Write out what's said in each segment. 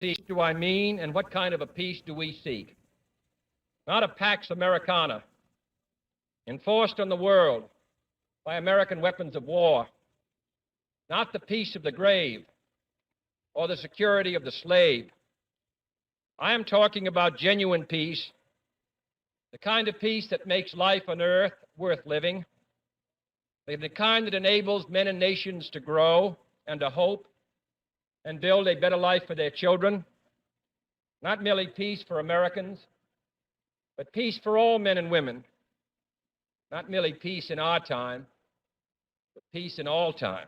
peace do I mean, and what kind of a peace do we seek? Not a Pax Americana enforced on the world by American weapons of war, not the peace of the grave or the security of the slave. I am talking about genuine peace, the kind of peace that makes life on earth worth living, the kind that enables men and nations to grow and to hope and build a better life for their children. Not merely peace for Americans, but peace for all men and women. Not merely peace in our time, but peace in all time.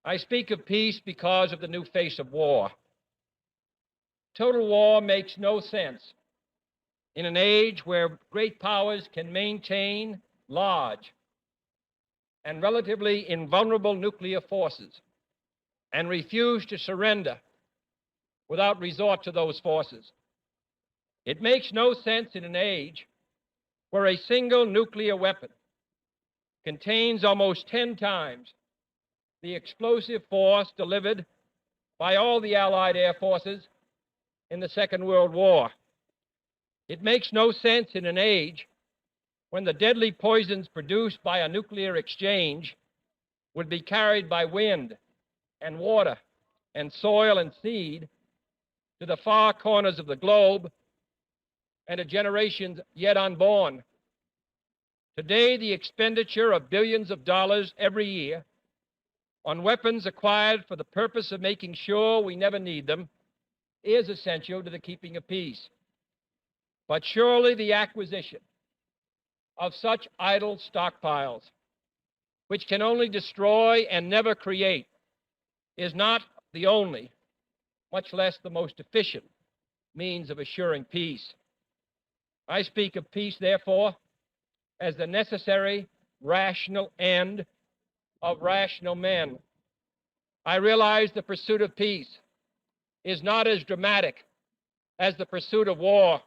I speak of peace because of the new face of war. Total war makes no sense in an age where great powers can maintain large and relatively invulnerable nuclear forces and refuse to surrender without resort to those forces. It makes no sense in an age where a single nuclear weapon contains almost 10 times the explosive force delivered by all the Allied air forces in the Second World War. It makes no sense in an age when the deadly poisons produced by a nuclear exchange would be carried by wind and water and soil and seed to the far corners of the globe and to generations yet unborn. Today, the expenditure of billions of dollars every year on weapons acquired for the purpose of making sure we never need them is essential to the keeping of peace. But surely the acquisition of such idle stockpiles, which can only destroy and never create, is not the only, much less the most efficient, means of assuring peace. I speak of peace, therefore, as the necessary, rational end of rational men. I realize the pursuit of peace is not as dramatic as the pursuit of war,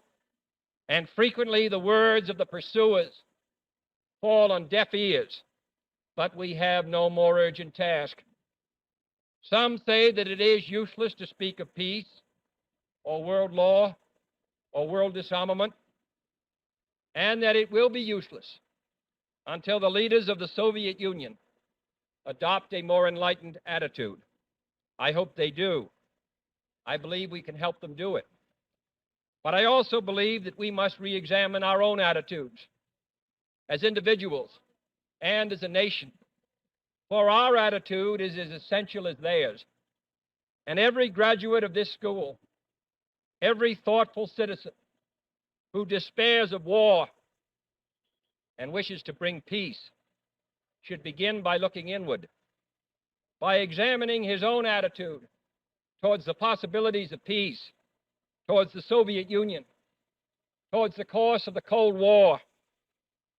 and frequently the words of the pursuers fall on deaf ears, but we have no more urgent task. Some say that it is useless to speak of peace or world law or world disarmament, and that it will be useless until the leaders of the Soviet Union adopt a more enlightened attitude. I hope they do. I believe we can help them do it. But I also believe that we must re-examine our own attitudes as individuals and as a nation, for our attitude is as essential as theirs. And every graduate of this school, every thoughtful citizen who despairs of war and wishes to bring peace should begin by looking inward, by examining his own attitude towards the possibilities of peace, towards the Soviet Union, towards the course of the Cold War,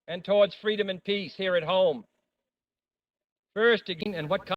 and towards freedom and peace here at home. First, again, and what